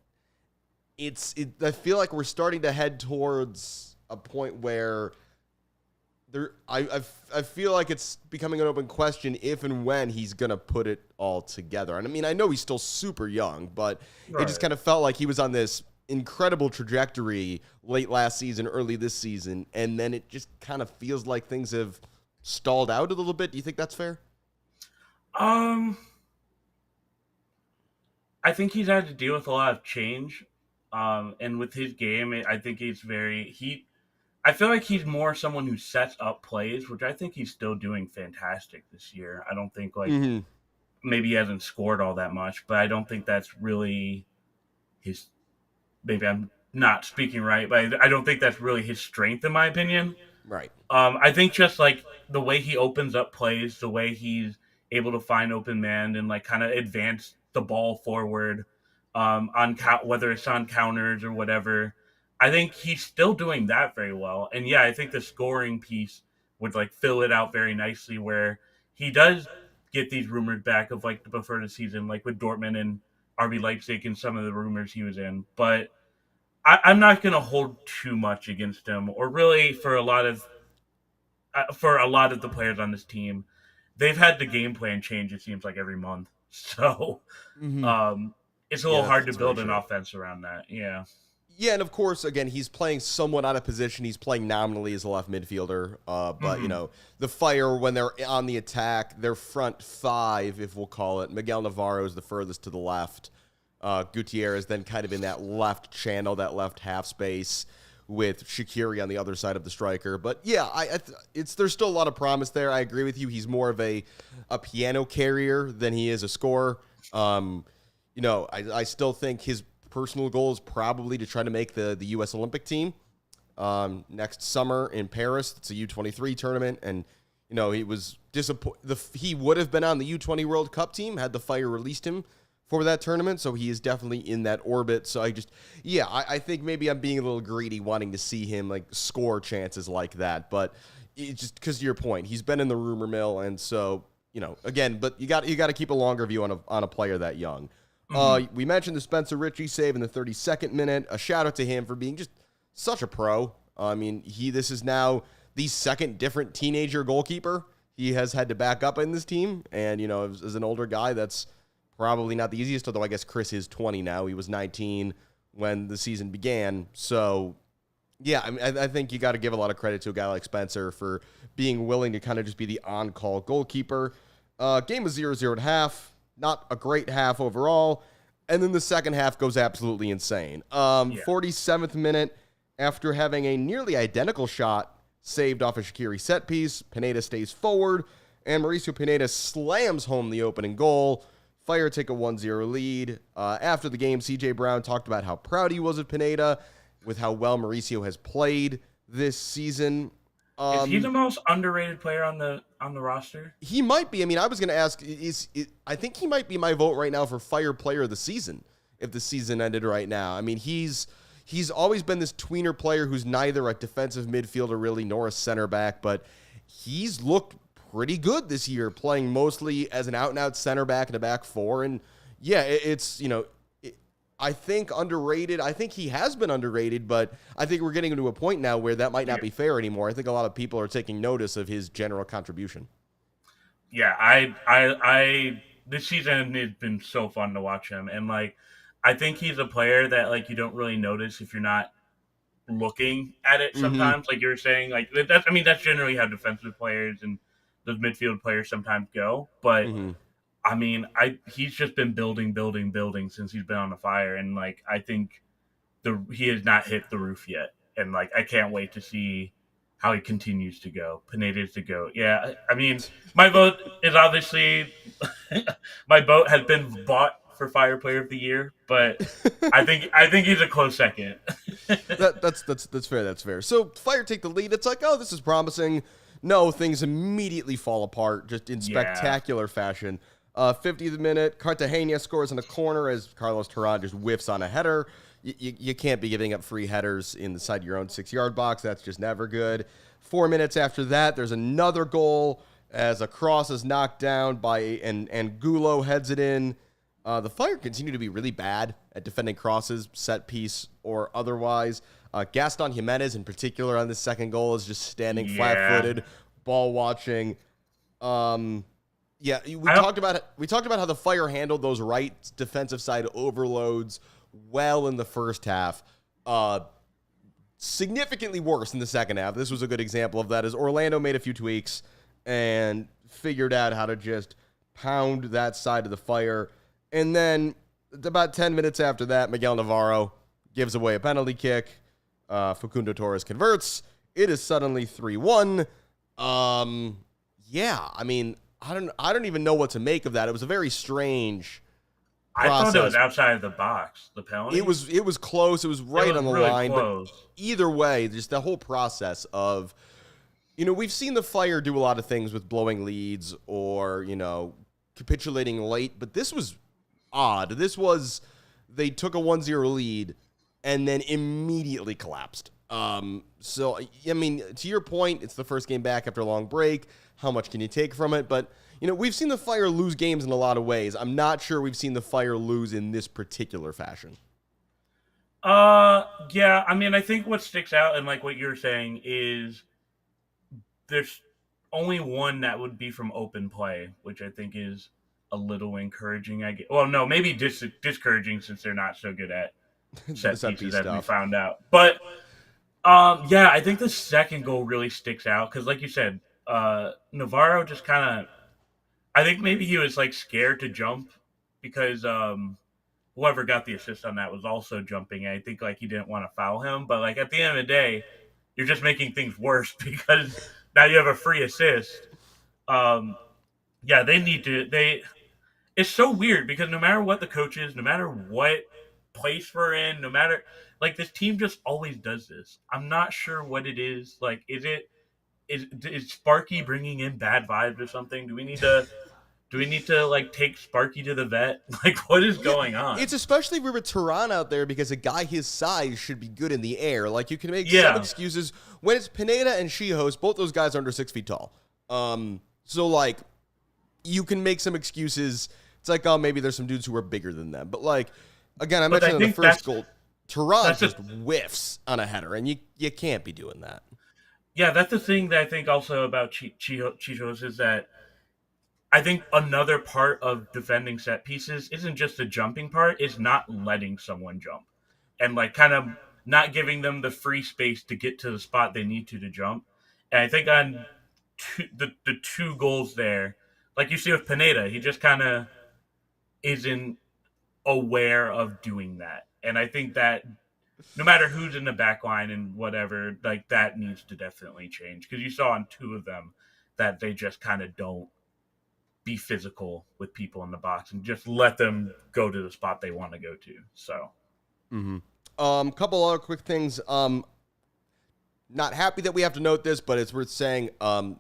[SPEAKER 1] I feel like we're starting to head towards a point where I feel like it's becoming an open question if and when he's going to put it all together. And I mean, I know he's still super young, but it just kind of felt like he was on this incredible trajectory late last season, early this season, and then it just kind of feels like things have stalled out a little bit. Do you think that's fair?
[SPEAKER 2] I think he's had to deal with a lot of change. And with his game, I think I feel like he's more someone who sets up plays, which I think he's still doing fantastic this year. I don't think maybe he hasn't scored all that much, but I don't think that's really his. Maybe I'm not speaking right, but I don't think that's really his strength, in my opinion.
[SPEAKER 1] Right.
[SPEAKER 2] I think just like the way he opens up plays, the way he's able to find open man and like kind of advance the ball forward, whether it's on counters or whatever. I think he's still doing that very well. And yeah, I think the scoring piece would like fill it out very nicely where he does get these rumors back of like before the season, like with Dortmund and RB Leipzig and some of the rumors he was in. But I'm not going to hold too much against him, or really for a lot of the players on this team. They've had the game plan change, it seems like, every month. So it's a little hard to build an offense around that. Yeah.
[SPEAKER 1] Yeah, and of course, again, he's playing somewhat out of position. He's playing nominally as a left midfielder. But, you know, the Fire, when they're on the attack, their front five, if we'll call it, Miguel Navarro is the furthest to the left. Gutierrez then kind of in that left channel, that left half space, with Shaqiri on the other side of the striker. But, yeah, there's still a lot of promise there. I agree with you. He's more of a piano carrier than he is a scorer. You know, I still think his personal goal is probably to try to make the U.S. Olympic team next summer in Paris. It's a U23 tournament, and you know he was disappointed. He would have been on the U20 World Cup team had the Fire released him for that tournament, so he is definitely in that orbit. So I think maybe I'm being a little greedy, wanting to see him like score chances like that. But it's just because to your point, he's been in the rumor mill, and so you know again. But you got to keep a longer view on a player that young. We mentioned the Spencer Ritchie save in the 32nd minute. A shout out to him for being just such a pro. I mean, this is now the second different teenager goalkeeper he has had to back up in this team. And, you know, as an older guy, that's probably not the easiest, although I guess Chris is 20 now. He was 19 when the season began. So, yeah, I mean, I think you got to give a lot of credit to a guy like Spencer for being willing to kind of just be the on-call goalkeeper. Game was 0-0 at half. Not a great half overall. And then the second half goes absolutely insane. 47th minute, after having a nearly identical shot saved off a Shaqiri set piece, Pineda stays forward, and Mauricio Pineda slams home the opening goal. Fire take a 1-0 lead. After the game, CJ Brown talked about how proud he was of Pineda with how well Mauricio has played this season.
[SPEAKER 2] Is he the most underrated player on the roster?
[SPEAKER 1] He might be. I mean, I was going to ask, I think he might be my vote right now for Fire Player of the Season if the season ended right now. I mean, he's always been this tweener player who's neither a defensive midfielder really nor a center back, but he's looked pretty good this year, playing mostly as an out-and-out center back in a back four. And, yeah, it's, you know, I think underrated. I think he has been underrated, but I think we're getting to a point now where that might not be fair anymore. I think a lot of people are taking notice of his general contribution.
[SPEAKER 2] Yeah, I this season has been so fun to watch him, and like I think he's a player that like you don't really notice if you're not looking at it sometimes. Like you were saying, like that's generally how defensive players and those midfield players sometimes go, but. I mean, he's just been building since he's been on the Fire, and like I think he has not hit the roof yet, and like I can't wait to see how he continues to go. Pineda's the GOAT. Yeah, I mean, my vote is obviously my vote has been bought for Fire Player of the Year, but I think he's a close second.
[SPEAKER 1] That's fair. That's fair. So Fire take the lead. It's like, oh, this is promising. No, things immediately fall apart just in spectacular fashion. 50th minute, Cartagena scores in a corner as Carlos Terán just whiffs on a header. You can't be giving up free headers inside your own 6-yard box. That's just never good. 4 minutes after that, there's another goal as a cross is knocked down by and Gulo heads it in. The Fire continue to be really bad at defending crosses, set piece, or otherwise. Gaston Jimenez, in particular, on this second goal is just standing flat-footed, ball watching. We talked about how the Fire handled those right defensive side overloads well in the first half. Significantly worse in the second half. This was a good example of that, as Orlando made a few tweaks and figured out how to just pound that side of the Fire. And then about 10 minutes after that, Miguel Navarro gives away a penalty kick. Facundo Torres converts. It is suddenly 3-1. I mean, I don't even know what to make of that. It was a very strange process.
[SPEAKER 2] I thought it was outside of the box, the penalty.
[SPEAKER 1] It was close. It was right on the
[SPEAKER 2] really
[SPEAKER 1] line.
[SPEAKER 2] Close.
[SPEAKER 1] But either way, just the whole process of, we've seen the Fire do a lot of things with blowing leads or, capitulating late, but this was odd. This was, they took a 1-0 lead and then immediately collapsed. So, I mean, to your point, it's the first game back after a long break. How much can you take from it? But, we've seen the Fire lose games in a lot of ways. I'm not sure we've seen the Fire lose in this particular fashion.
[SPEAKER 2] Yeah, I mean, I think what sticks out and like what you're saying is there's only one that would be from open play, which I think is a little encouraging. Well, no, maybe discouraging since they're not so good at set pieces as we found out. But I think the second goal really sticks out because, like you said, Navarro just kind of, I think maybe he was like scared to jump because whoever got the assist on that was also jumping. And I think like he didn't want to foul him, but like at the end of the day, you're just making things worse because now you have a free assist. They need to. It's so weird because no matter what the coach is, no matter what place we're in, no matter like this team just always does this. I'm not sure what it is. Like, is Sparky bringing in bad vibes or something? Do we need to like take Sparky to the vet? Like, what is going on?
[SPEAKER 1] It's especially with Tehran out there because a guy his size should be good in the air. Like, you can make some excuses when it's Pineda and Shihos. Both those guys are under 6 feet tall. So like, you can make some excuses. It's like, oh, maybe there's some dudes who are bigger than them. But like, again, I mentioned in the first goal, Tehran just whiffs on a header, and you can't be doing that.
[SPEAKER 2] Yeah, that's the thing that I think also about Chichos is that I think another part of defending set pieces isn't just the jumping part, it's not letting someone jump. And like kind of not giving them the free space to get to the spot they need to jump. And I think on the two goals there, like you see with Pineda, he just kind of isn't aware of doing that. And I think that no matter who's in the back line and whatever, like that needs to definitely change. Because you saw on two of them that they just kind of don't be physical with people in the box and just let them go to the spot they want to go to. So,
[SPEAKER 1] couple other quick things. Not happy that we have to note this, but it's worth saying.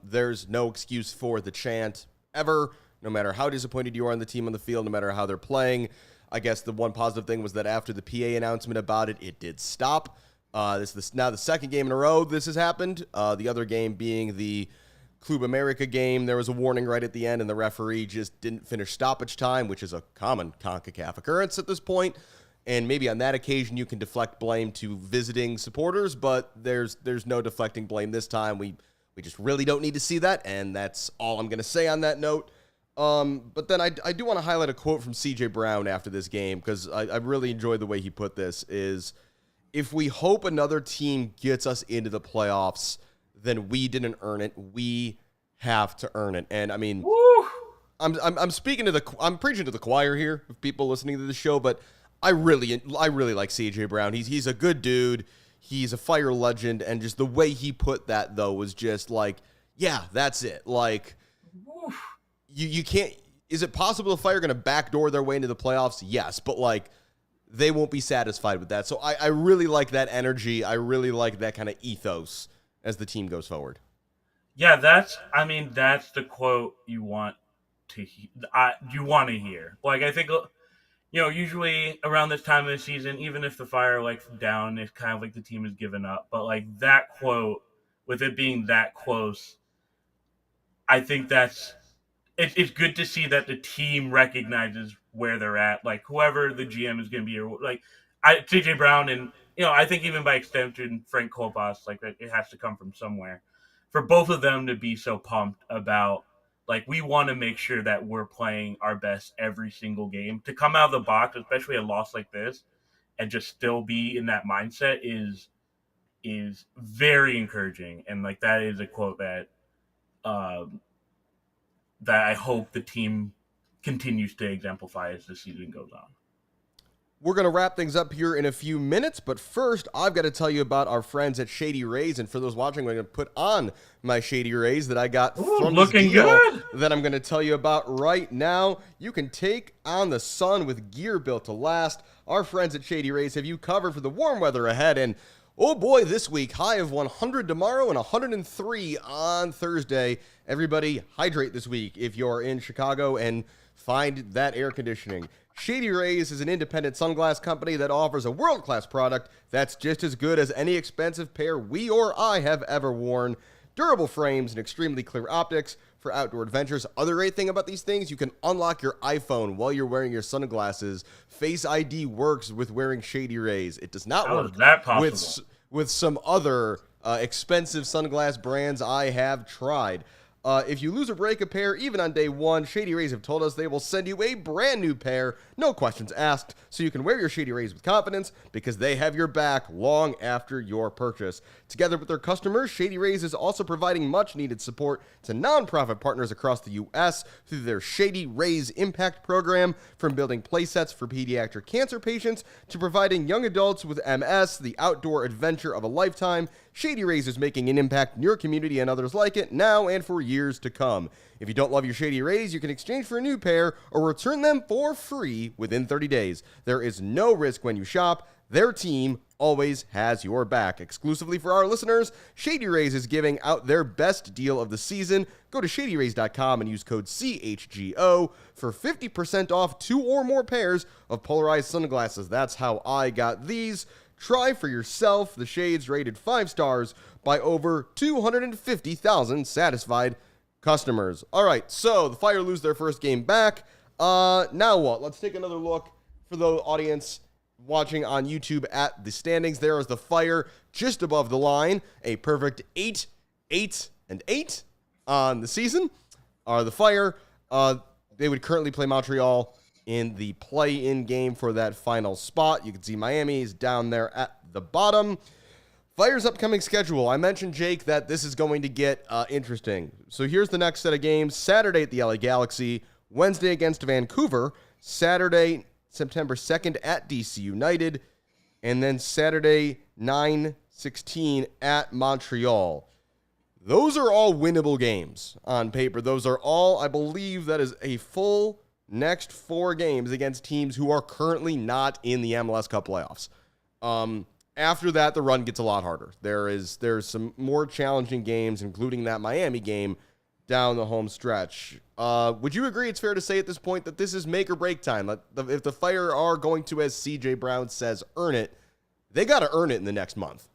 [SPEAKER 1] There's no excuse for the chant ever, no matter how disappointed you are in the team on the field, no matter how they're playing. I guess the one positive thing was that after the PA announcement about it, it did stop. This is now the second game in a row this has happened. The other game being the Club America game. There was a warning right at the end, and the referee just didn't finish stoppage time, which is a common CONCACAF occurrence at this point. And maybe on that occasion you can deflect blame to visiting supporters, but there's no deflecting blame this time. We just really don't need to see that, and that's all I'm going to say on that note. But then I do want to highlight a quote from CJ Brown after this game, because I really enjoyed the way he put this, is if we hope another team gets us into the playoffs, then we didn't earn it. We have to earn it. And I mean, I'm speaking to I'm preaching to the choir here of people listening to the show, but I really like CJ Brown. He's a good dude. He's a Fire legend, and just the way he put that though was just like, yeah, that's it. Like, you can't. Is it possible the Fire are going to backdoor their way into the playoffs? Yes, but like, they won't be satisfied with that. So I really like that energy. I really like that kind of ethos as the team goes forward.
[SPEAKER 2] Yeah, that's the quote you want to hear. Like, I think, usually around this time of the season, even if the Fire like down, it's kind of like the team has given up. But like that quote, with it being that close, I think it's good to see that the team recognizes where they're at. Like whoever the GM is going to be, or like CJ Brown, and I think even by extension Frank Kolbas, like it has to come from somewhere. For both of them to be so pumped about, like, we want to make sure that we're playing our best every single game. To come out of the box, especially a loss like this, and just still be in that mindset is very encouraging. And like that is a quote that that I hope the team continues to exemplify as the season goes on.
[SPEAKER 1] We're going to wrap things up here in a few minutes, but first, I've got to tell you about our friends at Shady Rays, and for those watching, I'm going to put on my Shady Rays that I got from this deal that I'm going to tell you about right now. You can take on the sun with gear built to last. Our friends at Shady Rays have you covered for the warm weather ahead, and oh boy, this week, high of 100 tomorrow and 103 on Thursday. Everybody hydrate this week if you're in Chicago and find that air conditioning. Shady Rays is an independent sunglass company that offers a world-class product that's just as good as any expensive pair we or I have ever worn. Durable frames and extremely clear optics for outdoor adventures. Other great thing about these things, you can unlock your iPhone while you're wearing your sunglasses. Face ID works with wearing Shady Rays. It does not work with some other expensive sunglass brands I have tried. If you lose or break a pair, even on day one, Shady Rays have told us they will send you a brand new pair, no questions asked, so you can wear your Shady Rays with confidence because they have your back long after your purchase. Together with their customers, Shady Rays is also providing much-needed support to nonprofit partners across the U.S. through their Shady Rays Impact Program, from building playsets for pediatric cancer patients to providing young adults with MS the outdoor adventure of a lifetime. Shady Rays is making an impact in your community and others like it now and for years to come. If you don't love your Shady Rays, you can exchange for a new pair or return them for free within 30 days. There is no risk when you shop. Their team always has your back. Exclusively for our listeners, Shady Rays is giving out their best deal of the season. Go to shadyrays.com and use code CHGO for 50% off 2 or more pairs of polarized sunglasses. That's how I got these. Try for yourself. The shades rated 5 stars by over 250,000 satisfied customers. All right, so the Fire lose their first game back. Now what? Let's take another look for the audience watching on YouTube at the standings. There is the Fire just above the line, a perfect 8-8-8 on the season. The Fire, they would currently play Montreal in the play-in game for that final spot. You can see Miami is down there at the bottom. Fire's upcoming schedule. I mentioned, Jake, that this is going to get interesting. So here's the next set of games. Saturday at the LA Galaxy, Wednesday against Vancouver, Saturday, September 2nd at DC United, and then Saturday, 9/16 at Montreal. Those are all winnable games on paper. Those are all, I believe, that is a full next 4 games against teams who are currently not in the MLS Cup playoffs. After that, the run gets a lot harder. There's some more challenging games, including that Miami game down the home stretch. Would you agree it's fair to say at this point that this is make or break time? If the Fire are going to, as CJ Brown says, earn it, they got to earn it in the next month.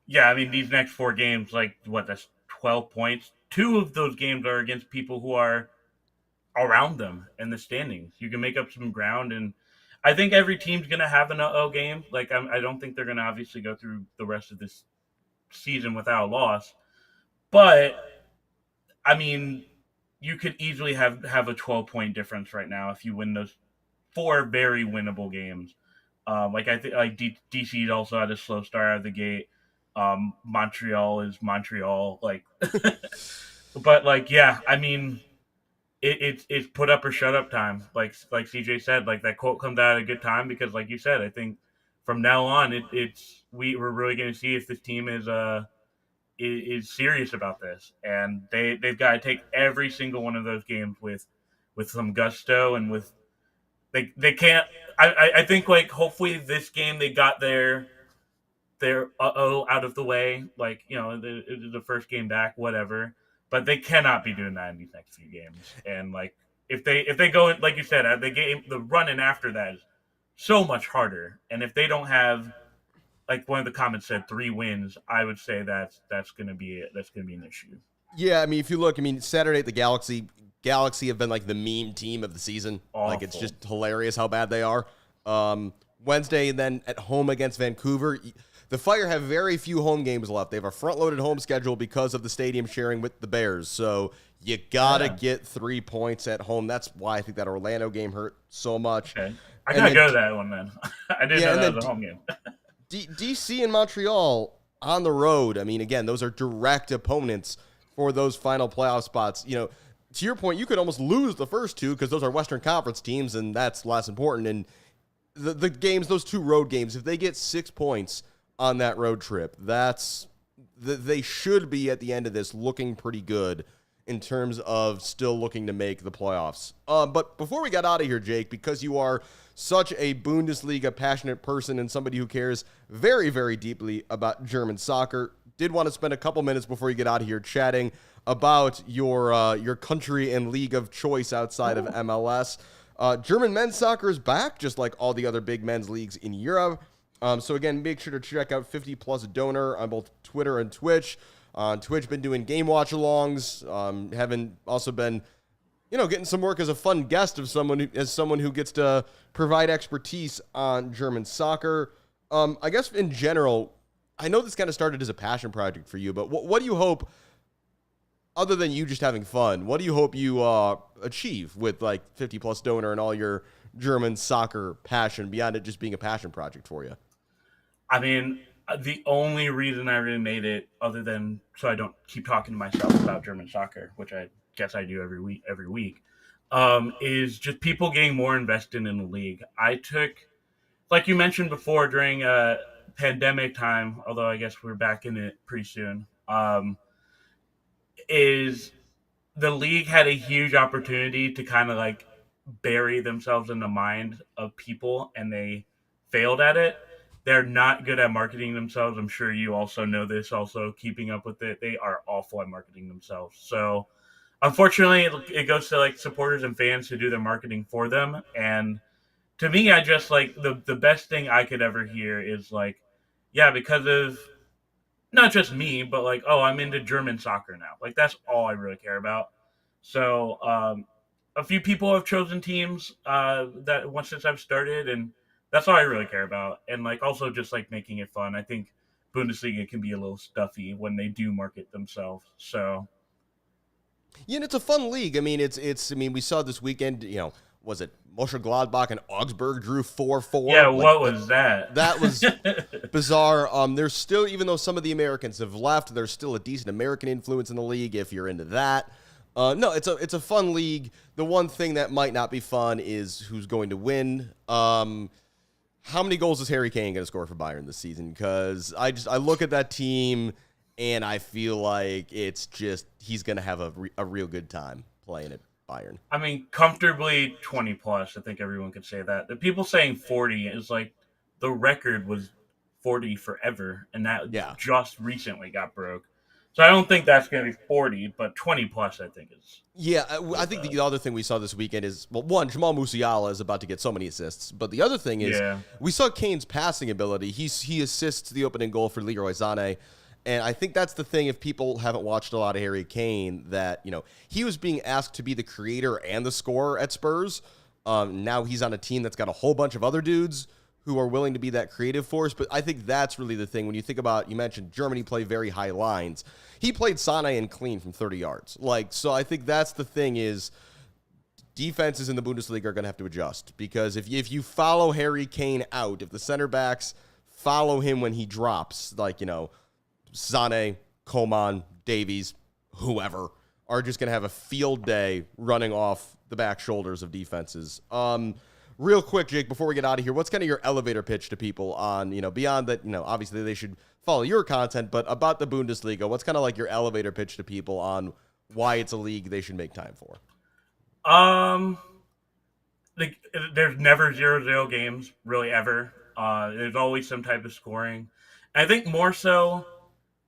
[SPEAKER 2] Yeah, I mean, these next 4 games, that's 12 points. 2 of those games are against people who are around them in the standings. You can make up some ground, and I think every team's going to have an 0 game. I don't think they're going to obviously go through the rest of this season without a loss. But, I mean, you could easily have a 12-point difference right now if you win those 4 very winnable games. I think DC also had a slow start out of the gate. Montreal is Montreal. But yeah, I mean, it's put up or shut up time. Like CJ said, that quote comes out at a good time because, like you said, I think from now on we're really going to see if this team is serious about this, and they've got to take every single one of those games with some gusto and with they can't. I think hopefully this game they got their out of the way. The first game back, whatever. But they cannot be doing that in these next few games. And if they go in, like you said, the run-in after that is so much harder. And if they don't have, like one of the comments said, 3 wins, I would say that's going to be an issue.
[SPEAKER 1] Yeah, I mean, if you look, Saturday at the Galaxy, Galaxy have been like the meme team of the season. Like, it's
[SPEAKER 2] Awful.
[SPEAKER 1] just hilarious how bad they are. Wednesday, and then at home against Vancouver. The Fire have very few home games left. They have a front-loaded home schedule because of the stadium sharing with the Bears. So you gotta get 3 points at home. That's why I think that Orlando game hurt so much.
[SPEAKER 2] Okay. I gotta go to that one then. I didn't know that was a home game.
[SPEAKER 1] DC and Montreal on the road. I mean, again, those are direct opponents for those final playoff spots. You know, to your point, you could almost lose the first two because those are Western Conference teams, and that's less important. And the games, those two road games, if they get 6 points on that road trip, they should be at the end of this looking pretty good in terms of still looking to make the playoffs. But before we got out of here, Jake, because you are such a Bundesliga passionate person and somebody who cares very, very deeply about German soccer, did want to spend a couple minutes before you get out of here chatting about your country and league of choice outside of MLS. German men's soccer is back, just like all the other big men's leagues in Europe. So again, make sure to check out 50 Plus Donor on both Twitter and Twitch. On Twitch, been doing game watch-alongs. Haven't also been, getting some work as a fun guest of someone who gets to provide expertise on German soccer. I guess in general, I know this kind of started as a passion project for you, but what do you hope, other than you just having fun, what do you hope you achieve with like 50 Plus Donor and all your German soccer passion beyond it just being a passion project for you?
[SPEAKER 2] I mean, the only reason I really made it, other than so I don't keep talking to myself about German soccer, which I guess I do every week, is just people getting more invested in the league. I took, like you mentioned before, during pandemic time, although I guess we're back in it pretty soon, is the league had a huge opportunity to kind of like bury themselves in the mind of people, and they failed at it. They're not good at marketing themselves. I'm sure you also know this, also keeping up with it. They are awful at marketing themselves. So unfortunately, it goes to like supporters and fans who do their marketing for them. And to me, I just like the best thing I could ever hear is like, yeah, because of not just me, but like, oh, I'm into German soccer now. Like, that's all I really care about. So a few people have chosen teams that once since I've started, and that's all I really care about. And like also just like making it fun. I think Bundesliga can be a little stuffy when they do market themselves. So
[SPEAKER 1] yeah, and it's a fun league. I mean, I mean, we saw this weekend, was it Mönchengladbach and Augsburg drew 4-4?
[SPEAKER 2] Yeah, what was that?
[SPEAKER 1] That was bizarre. There's still, even though some of the Americans have left, there's still a decent American influence in the league if you're into that. No, it's a fun league. The one thing that might not be fun is who's going to win. How many goals is Harry Kane going to score for Bayern this season? Because I look at that team and I feel like it's just he's going to have a real good time playing at Bayern.
[SPEAKER 2] I mean, comfortably 20 plus. I think everyone could say that. The people saying 40 is like the record was 40 forever, and that just recently got broke. So I don't think that's going to be 40, but 20 plus I think is.
[SPEAKER 1] Yeah, I think the other thing we saw this weekend is, well, one, Jamal Musiala is about to get so many assists, but the other thing is we saw Kane's passing ability. He assists the opening goal for Leroy Sané, and I think that's the thing if people haven't watched a lot of Harry Kane, that, he was being asked to be the creator and the scorer at Spurs. Now he's on a team that's got a whole bunch of other dudes who are willing to be that creative force. But I think that's really the thing. When you think about, you mentioned Germany play very high lines. He played Sané and clean from 30 yards. So I think that's the thing is defenses in the Bundesliga are going to have to adjust. Because if you follow Harry Kane out, if the center backs follow him when he drops, Sané, Coman, Davies, whoever, are just going to have a field day running off the back shoulders of defenses. Real quick, Jake, before we get out of here, what's kind of your elevator pitch to people on, beyond that, obviously they should follow your content, but about the Bundesliga, what's kind of like your elevator pitch to people on why it's a league they should make time for?
[SPEAKER 2] There's never 0-0 games, really, ever. There's always some type of scoring. I think more so,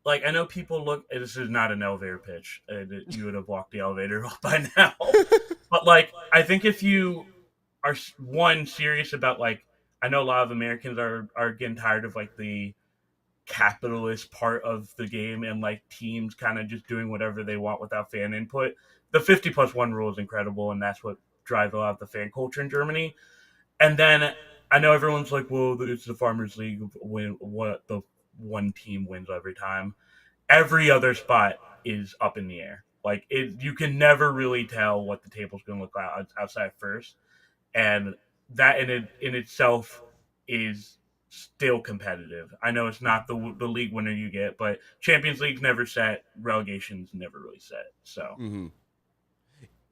[SPEAKER 2] I know people look, this is not an elevator pitch. You would have walked the elevator by now. But, I think if you are, one, serious about, I know a lot of Americans are getting tired of, the capitalist part of the game and like teams kind of just doing whatever they want without fan input. The 50+1 rule is incredible, and that's what drives a lot of the fan culture in Germany. And then I know everyone's like, well, it's the Farmers League, what the one team wins every time. Every other spot is up in the air. Like you can never really tell what the table's going to look like outside first, and that in itself is still competitive. I know it's not the league winner you get, but Champions League's never set, relegation's never really set. So.
[SPEAKER 1] Mm-hmm.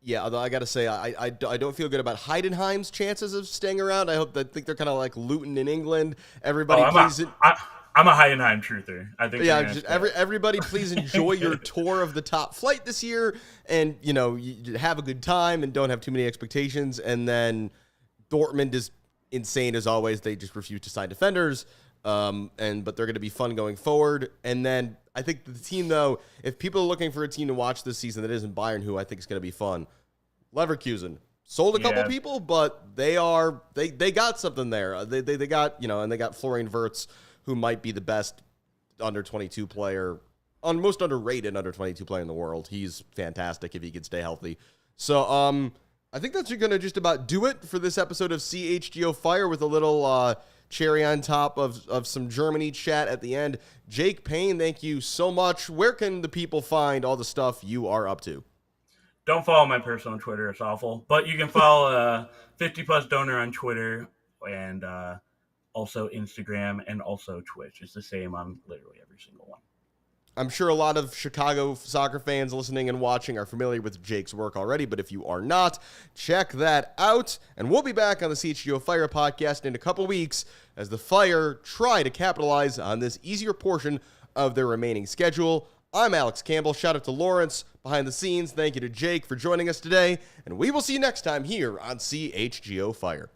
[SPEAKER 1] Yeah, although I got to say, I don't feel good about Heidenheim's chances of staying around. I think they're kind of like Luton in England. Everybody, please.
[SPEAKER 2] I'm a Heidenheim truther. I think.
[SPEAKER 1] Yeah, just everybody, please enjoy your tour of the top flight this year, and you have a good time and don't have too many expectations. And then Dortmund is insane as always. They just refuse to sign defenders, but they're going to be fun going forward. And then I think the team, though, if people are looking for a team to watch this season that isn't Bayern, who I think is going to be fun, Leverkusen sold a couple people, but they got something there. They got and they got Florian Wirtz, who might be the best under 22 player, most underrated under 22 player in the world. He's fantastic if he can stay healthy. So I think that's going to just about do it for this episode of CHGO Fire, with a little cherry on top of some Germany chat at the end. Jake Payne, thank you so much. Where can the people find all the stuff you are up to?
[SPEAKER 2] Don't follow my personal Twitter. It's awful. But you can follow 50+ Donor on Twitter and also Instagram and also Twitch. It's the same on literally every single one.
[SPEAKER 1] I'm sure a lot of Chicago soccer fans listening and watching are familiar with Jake's work already, but if you are not, check that out. And we'll be back on the CHGO Fire Podcast in a couple weeks as the Fire try to capitalize on this easier portion of their remaining schedule. I'm Alex Campbell. Shout out to Lawrence behind the scenes. Thank you to Jake for joining us today, and we will see you next time here on CHGO Fire.